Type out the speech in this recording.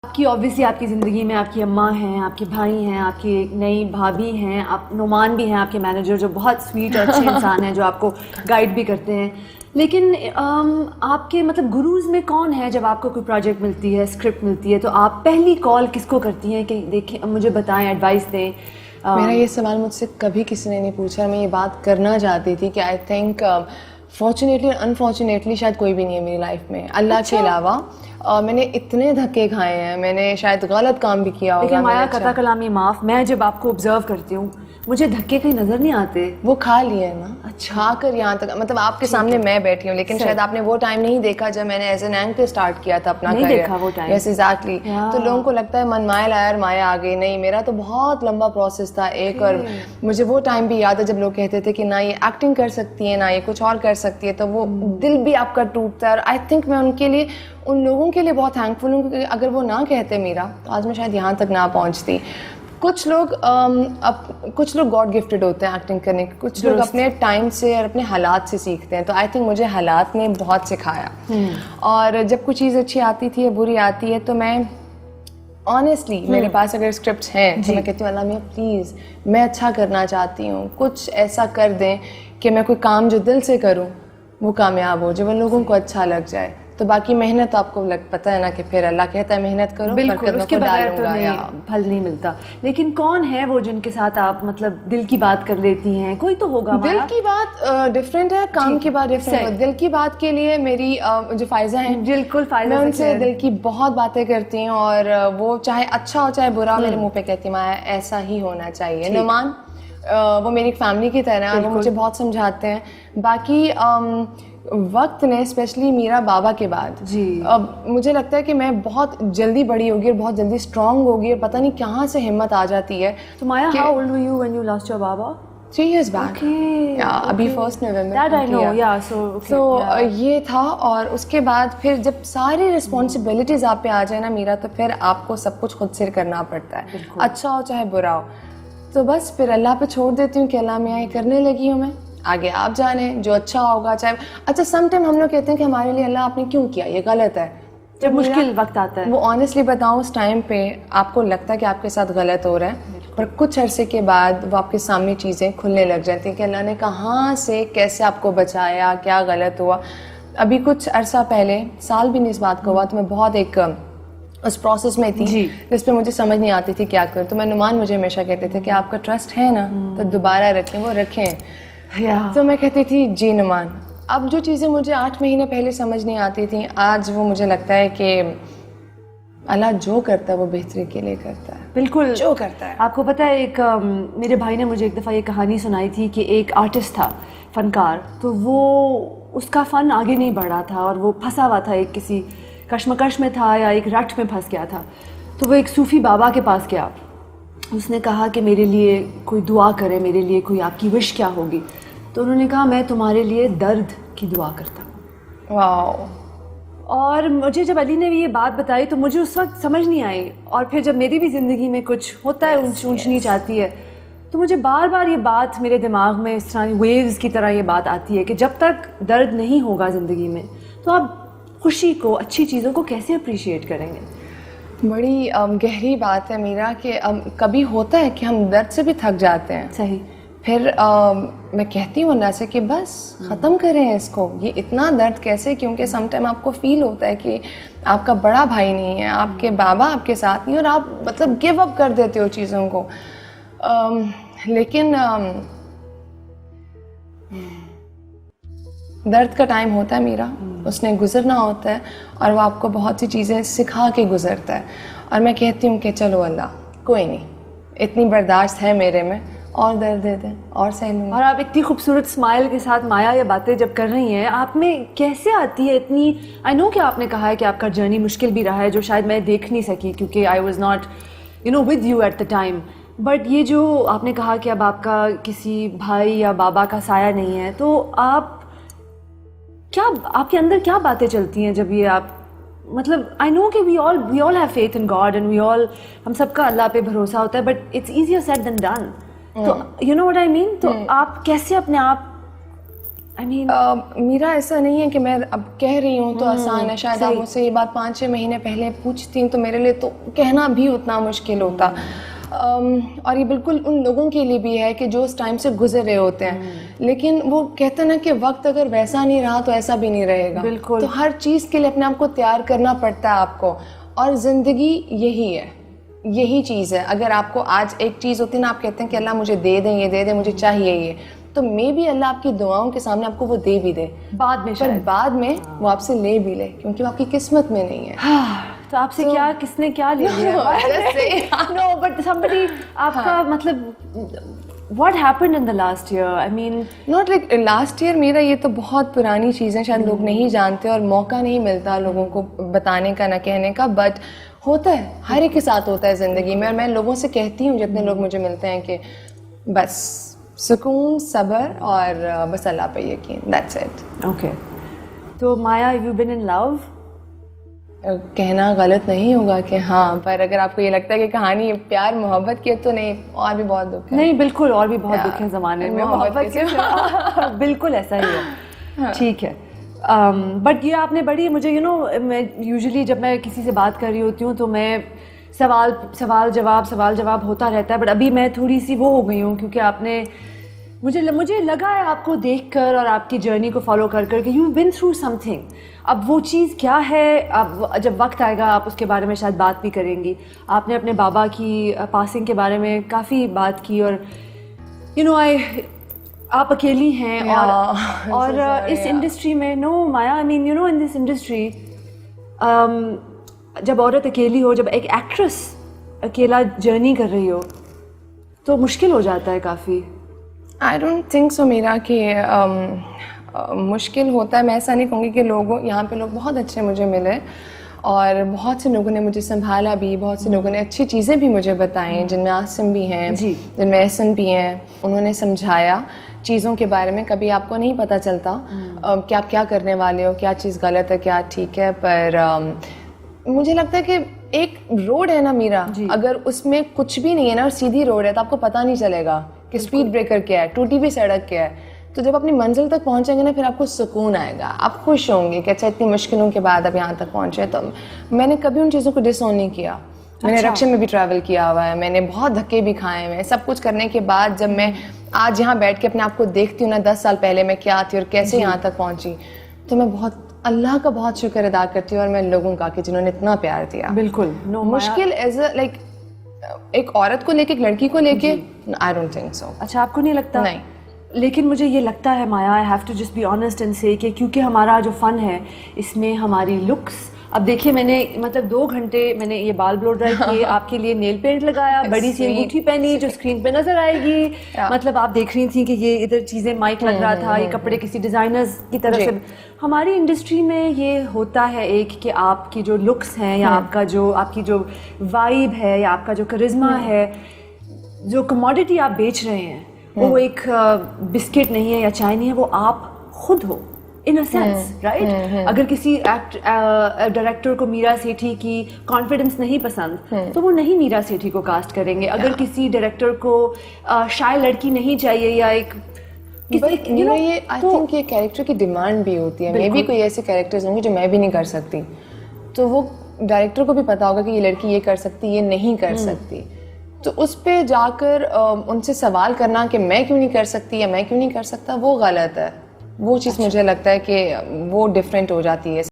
آپ کی obviously آپ کی زندگی میں آپ کی اماں ہیں, آپ کے بھائی ہیں, آپ کی ایک نئی بھابھی ہیں, آپ نعمان بھی ہیں آپ کے مینیجر جو بہت سویٹ اور اچھے انسان ہیں جو آپ کو گائیڈ بھی کرتے ہیں. لیکن آپ کے مطلب گروز میں کون ہے جب آپ کو کوئی پروجیکٹ ملتی ہے, اسکرپٹ ملتی ہے, تو آپ پہلی کال کس کو کرتی ہیں کہ دیکھیں مجھے بتائیں, ایڈوائس دیں؟ میرا یہ سوال مجھ سے کبھی کسی نے نہیں پوچھا. میں یہ بات کرنا چاہتی تھی کہ آئی تھنک فارچونیٹلی اور انفارچونیٹلی شاید کوئی بھی نہیں ہے میری لائف میں اللہ کے علاوہ. میں نے اتنے دھکے کھائے ہیں, میں نے شاید غلط کام بھی کیا ہوگا. لیکن مایا قطع کلامی معاف, میں جب آپ کو آبزرو کرتی ہوں مجھے دھکے کہیں نظر نہیں آتے. وہ کھا لیے نا, کھا کر یہاں تک, مطلب آپ کے سامنے میں بیٹھی ہوں, لیکن شاید آپ نے وہ ٹائم نہیں دیکھا جب میں نے ایز این اینکر اسٹارٹ کیا تھا اپنا کریئر. نہیں دیکھا وہ ٹائم. Yes exactly. تو لوگوں کو لگتا ہے من مایا لایا اور مایا آ گئی. نہیں, میرا تو بہت لمبا پروسیس تھا ایک. اور مجھے وہ ٹائم بھی یاد ہے جب لوگ کہتے تھے کہ نہ یہ ایکٹنگ کر سکتی ہے, نہ یہ کچھ اور کر سکتی ہے, تو وہ دل بھی آپ کا ٹوٹتا ہے. اور آئی تھنک میں ان کے لیے, ان لوگوں کے لیے بہت تھینکفل ہوں, کیونکہ اگر وہ نہ کہتے میرا تو آج میں شاید یہاں تک نہ پہنچتی. کچھ لوگ گاڈ گفٹڈ ہوتے ہیں ایکٹنگ کرنے کے, کچھ لوگ اپنے ٹائم سے اور اپنے حالات سے سیکھتے ہیں. تو آئی تھنک مجھے حالات نے بہت سکھایا. اور جب کوئی چیز اچھی آتی تھی یا بری آتی ہے تو میں آنیسٹلی, میرے پاس اگر اسکرپٹس ہیں تو میں کہتی ہوں اللہ میاں پلیز میں اچھا کرنا چاہتی ہوں, کچھ ایسا کر دیں کہ میں کوئی کام جو دل سے کروں وہ کامیاب ہو, جو وہ لوگوں کو اچھا لگ جائے. تو باقی محنت آپ کو پتہ ہے نا کہ پھر اللہ کہتا ہے محنت کرو, بالکل اس کے بغیر تو پھل نہیں ملتا. لیکن کون ہے وہ جن کے ساتھ آپ مطلب دل کی بات کر لیتی ہیں؟ کوئی تو ہوگا. دل کی بات ڈفرینٹ ہے, کام کی بات ڈفرینٹ ہے. دل کی بات کے لیے میری جو فائزہ ہیں, بالکل فائزہ, میں ان سے دل کی بہت باتیں کرتی ہوں, اور وہ چاہے اچھا ہو چاہے برا میرے منہ پہ کہتی ہیں ایسا ہی ہونا چاہیے. نعمان وہ میری فیملی کی طرح ہیں, وہ مجھے بہت سمجھاتے ہیں. باقی وقت نے اسپیشلی میرا بابا کے بعد اب مجھے لگتا ہے کہ میں بہت جلدی بڑی ہوگی اور بہت جلدی اسٹرانگ ہوگی, اور پتہ نہیں کہاں سے ہمت آ جاتی ہے. تو مایا how old were you when you lost your baba? 3 years back. ابھی 1 November. That I know, yeah. So یہ تھا. اور اس کے بعد پھر جب ساری رسپانسبلٹیز آپ پہ آ جائے نا میرا, تو پھر آپ کو سب کچھ خود سے کرنا پڑتا ہے, اچھا ہو چاہے برا ہو. تو بس پھر اللہ پہ چھوڑ دیتی ہوں کہ اللہ میاں یہ کرنے لگی ہوں میں, آگے آپ جانیں جو اچھا ہوگا. چاہے اچھا سم ٹائم ہم لوگ کہتے ہیں کہ ہمارے لیے اللہ آپ نے کیوں کیا, یہ غلط ہے. جب مشکل وقت آتا ہے, وہ آنیسٹلی بتاؤں اس ٹائم پہ آپ کو لگتا ہے کہ آپ کے ساتھ غلط ہو رہا ہے, پر کچھ عرصے کے بعد وہ آپ کے سامنے چیزیں کھلنے لگ جاتی ہیں کہ اللہ نے کہاں سے کیسے آپ کو بچایا, کیا غلط ہوا. ابھی کچھ عرصہ پہلے, سال بھی نہیں اس بات کو ہوا, تو میں بہت ایک اس پروسیس میں تھی جس پہ مجھے سمجھ نہیں آتی تھی کیا کروں. تو میں نعمان مجھے ہمیشہ کہتے تھے کہ آپ کا ٹرسٹ ہے نا تو دوبارہ رکھیں, وہ رکھیں. تو میں کہتی تھی جی نعمان. اب جو چیزیں مجھے 8 مہینے پہلے سمجھ نہیں آتی تھیں, آج وہ مجھے لگتا ہے کہ اللہ جو کرتا ہے وہ بہتری کے لیے کرتا ہے. بالکل جو کرتا ہے. آپ کو پتہ ہے ایک میرے بھائی نے مجھے ایک دفعہ یہ کہانی سنائی تھی کہ ایک آرٹسٹ تھا, فنکار, تو وہ اس کا فن آگے نہیں بڑھ رہا تھا, اور وہ پھنسا ہوا تھا, ایک کسی کشمکش میں تھا یا ایک رٹ میں پھنس گیا تھا. تو وہ ایک صوفی بابا کے پاس گیا, اس نے کہا کہ میرے لیے کوئی دعا کرے, میرے لیے کوئی آپ کی وش کیا ہوگی. تو انہوں نے کہا میں تمہارے لیے درد کی دعا کرتا ہوں. واو. اور مجھے جب علی نے بھی یہ بات بتائی تو مجھے اس وقت سمجھ نہیں آئی, اور پھر جب میری بھی زندگی میں کچھ ہوتا ہے, اونچ نیچ آتی ہے, تو مجھے بار بار یہ بات میرے دماغ میں اس طرح ویوز کی طرح یہ بات آتی ہے کہ جب تک درد نہیں ہوگا زندگی میں تو آپ خوشی کو, اچھی چیزوں کو کیسے اپریشیٹ کریں گے. بڑی گہری بات ہے میرا, کہ کبھی ہوتا ہے کہ ہم درد سے بھی تھک جاتے ہیں. صحیح. پھر میں کہتی ہوں اللہ سے کہ بس ختم کریں اس کو, یہ اتنا درد کیسے, کیونکہ سم ٹائم آپ کو فیل ہوتا ہے کہ آپ کا بڑا بھائی نہیں ہے, آپ کے بابا آپ کے ساتھ نہیں, اور آپ مطلب گیو اپ کر دیتے ہو چیزوں کو. لیکن درد کا ٹائم ہوتا ہے میرا, اس نے گزرنا ہوتا ہے, اور وہ آپ کو بہت سی چیزیں سکھا کے گزرتا ہے. اور میں کہتی ہوں کہ چلو اللہ کوئی نہیں, اتنی برداشت ہے میرے میں, اور درد دے دیں اور سہ لوں. اور آپ اتنی خوبصورت اسمائل کے ساتھ مایا یہ باتیں جب کر رہی ہیں, آپ میں کیسے آتی ہے اتنی, آئی نو کہ آپ نے کہا ہے کہ آپ کا جرنی مشکل بھی رہا ہے جو شاید میں دیکھ نہیں سکی کیونکہ I was not with you at the time, but یہ جو آپ نے کہا کہ اب آپ کا کسی بھائی یا بابا کا سایہ نہیں ہے, تو آپ کے اندر کیا باتیں چلتی ہیں جب یہ آپ, مطلب آئی نو کہ we all have faith in God and ہم سب کا اللہ پہ بھروسہ ہوتا ہے, but it's easier said than done. تو you know what I mean, تو آپ کیسے اپنے آپ I mean, میرا ایسا نہیں ہے کہ میں اب کہہ رہی ہوں تو آسان ہے. شاید آپ مجھ سے یہ بات 5-6 مہینے پہلے پوچھتی تو میرے لیے تو کہنا بھی اتنا مشکل ہوتا. اور یہ بالکل ان لوگوں کے لیے بھی ہے کہ جو اس ٹائم سے گزر رہے ہوتے ہیں. لیکن وہ کہتے ہیں نا کہ وقت اگر ویسا نہیں رہا تو ایسا بھی نہیں رہے گا. بالکل. تو ہر چیز کے لیے اپنے آپ کو تیار کرنا پڑتا ہے آپ کو. اور زندگی یہی ہے, یہی چیز ہے. اگر آپ کو آج ایک چیز ہوتی ہے نا, آپ کہتے ہیں کہ اللہ مجھے دے دیں, یہ دے دیں, مجھے چاہیے یہ, تو مے بھی اللہ آپ کی دعاؤں کے سامنے آپ کو وہ دے بھی دے بعد میں, پر بعد میں وہ آپ سے لے بھی لے, کیونکہ وہ آپ کی قسمت میں نہیں ہے. تو آپ سے کیا, کس نے کیا لے لیا؟ No, but somebody, آپ کا مطلب what happened in the last year? I mean, not like last year. میرا یہ تو بہت پرانی چیز ہے, شاید لوگ نہیں جانتے اور موقع نہیں ملتا لوگوں کو بتانے کا, نہ کہنے کا, بٹ ہوتا ہے, ہر ایک کے ساتھ ہوتا ہے زندگی میں. اور میں لوگوں سے کہتی ہوں, جتنے لوگ مجھے ملتے ہیں, کہ بس سکون, صبر اور بس اللہ پہ یقین, that's it. okay. تو مایا, have you been in love? کہنا غلط نہیں ہوگا کہ ہاں, پر اگر آپ کو یہ لگتا ہے کہ کہانی پیار محبت کی ہے تو نہیں, اور بھی بہت دکھ ہے. نہیں بالکل, اور بھی بہت دکھ ہے زمانے میں محبت کے. بالکل ایسا ہی ہے. ٹھیک ہے. بٹ یہ آپ نے بڑی, مجھے میں یوزلی جب میں کسی سے بات کر رہی ہوتی ہوں تو میں سوال جواب ہوتا رہتا ہے, بٹ ابھی میں تھوڑی سی وہ ہو گئی ہوں, کیونکہ آپ نے مجھے لگا ہے آپ کو دیکھ کر اور آپ کی جرنی کو فالو کر کے you been through some thing. اب وہ چیز کیا ہے, اب جب وقت آئے گا آپ اس کے بارے میں شاید بات بھی کریں گی. آپ نے اپنے بابا کی پاسنگ کے بارے میں کافی بات کی, اور آپ اکیلی ہیں, اور اس انڈسٹری میں مایا, آئی مین ان دس انڈسٹری جب عورت اکیلی ہو, جب ایک ایکٹریس اکیلا جرنی کر رہی ہو تو مشکل ہو جاتا ہے کافی. آئی ڈونٹ تھنک سو میرا کہ مشکل ہوتا ہے. میں ایسا نہیں کہوں گی کہ یہاں پہ لوگ بہت اچھے مجھے ملے, اور بہت سے لوگوں نے مجھے سنبھالا بھی, بہت سے لوگوں نے اچھی چیزیں بھی مجھے بتائیں, جن میں عاصم بھی ہیں, جن میں احسن بھی ہیں. انہوں نے سمجھایا چیزوں کے بارے میں. کبھی آپ کو نہیں پتہ چلتا کہ آپ کیا کرنے والے ہو, کیا چیز غلط ہے, کیا ٹھیک ہے, پر مجھے لگتا ہے کہ ایک روڈ ہے نا میرا, اگر اس میں کچھ بھی نہیں ہے نا اور سیدھی روڈ ہے تو آپ کو پتہ نہیں چلے گا کہ اسپیڈ بریکر کیا ہے, ٹوٹی بھی سڑک کیا ہے. تو جب اپنی منزل تک پہنچیں گے نا, پھر آپ کو سکون آئے گا, آپ خوش ہوں گے کہ اچھا اتنی مشکلوں کے بعد اب یہاں تک پہنچے. تو میں نے کبھی ان چیزوں کو ڈس آن نہیں کیا. میں نے رکشے میں بھی ٹریول کیا ہوا ہے, میں نے بہت دھکے بھی کھائے ہوئے ہیں. سب کچھ کرنے کے بعد جب میں آج یہاں بیٹھ کے اپنے آپ کو دیکھتی ہوں نا, 10 سال پہلے میں کیا تھی اور کیسے یہاں تک پہنچی, تو میں اللہ کا بہت شکر ادا کرتی ہوں, اور میں لوگوں کا کہ جنہوں نے اتنا پیار دیا. بالکل مشکل ایز اے لائک ایک عورت کو لے کے, ایک لڑکی کو لے کے, آئی ڈونٹ تھنک سو. اچھا, آپ کو نہیں لگتا؟ نہیں. لیکن مجھے یہ لگتا ہے Maya, I have to just be honest and say, کہ کیونکہ ہمارا جو فن ہے اس میں ہماری لکس, اب دیکھیے میں نے مطلب 2 گھنٹے میں نے یہ بال بلو ڈرائی کیے, آپ کے لیے نیل پینٹ لگایا, بڑی سی انگوٹھی پہنی جو اسکرین پہ نظر آئے گی, مطلب آپ دیکھ رہی تھیں کہ یہ ادھر چیزیں مائک لگ رہا تھا, یہ کپڑے کسی ڈیزائنرز کی طرف سے. ہماری انڈسٹری میں یہ ہوتا ہے ایک کہ آپ کی جو لکس ہیں, یا آپ کی جو وائب ہے, یا آپ کا جو کرزما ہے, جو کموڈٹی آپ بیچ رہے ہیں, وہ ایک بسکٹ نہیں ہے یا چائے نہیں ہے, وہ آپ خود ہو ان اے سینس, رائٹ؟ اگر کسی ڈائریکٹر کو میرا سیٹھی کی کانفیڈنس نہیں پسند تو وہ نہیں میرا سیٹھی کو کاسٹ کریں گے. اگر کسی ڈائریکٹر کو شائع لڑکی نہیں چاہیے, یا ایک یہ آئی تھنک یہ کیریکٹر کی ڈیمانڈ بھی ہوتی ہے. مے بی کوئی ایسے کیریکٹرز ہوں گے جو میں بھی نہیں کر سکتی, تو وہ ڈائریکٹر کو بھی پتا ہوگا کہ یہ لڑکی یہ کر سکتی, یہ نہیں کر سکتی. تو اس پہ جا کر ان سے سوال کرنا کہ میں کیوں نہیں کر سکتی یا میں کیوں نہیں کر سکتا, وہ غلط ہے. وہ چیز مجھے لگتا ہے کہ وہ ڈفرینٹ ہو جاتی ہے.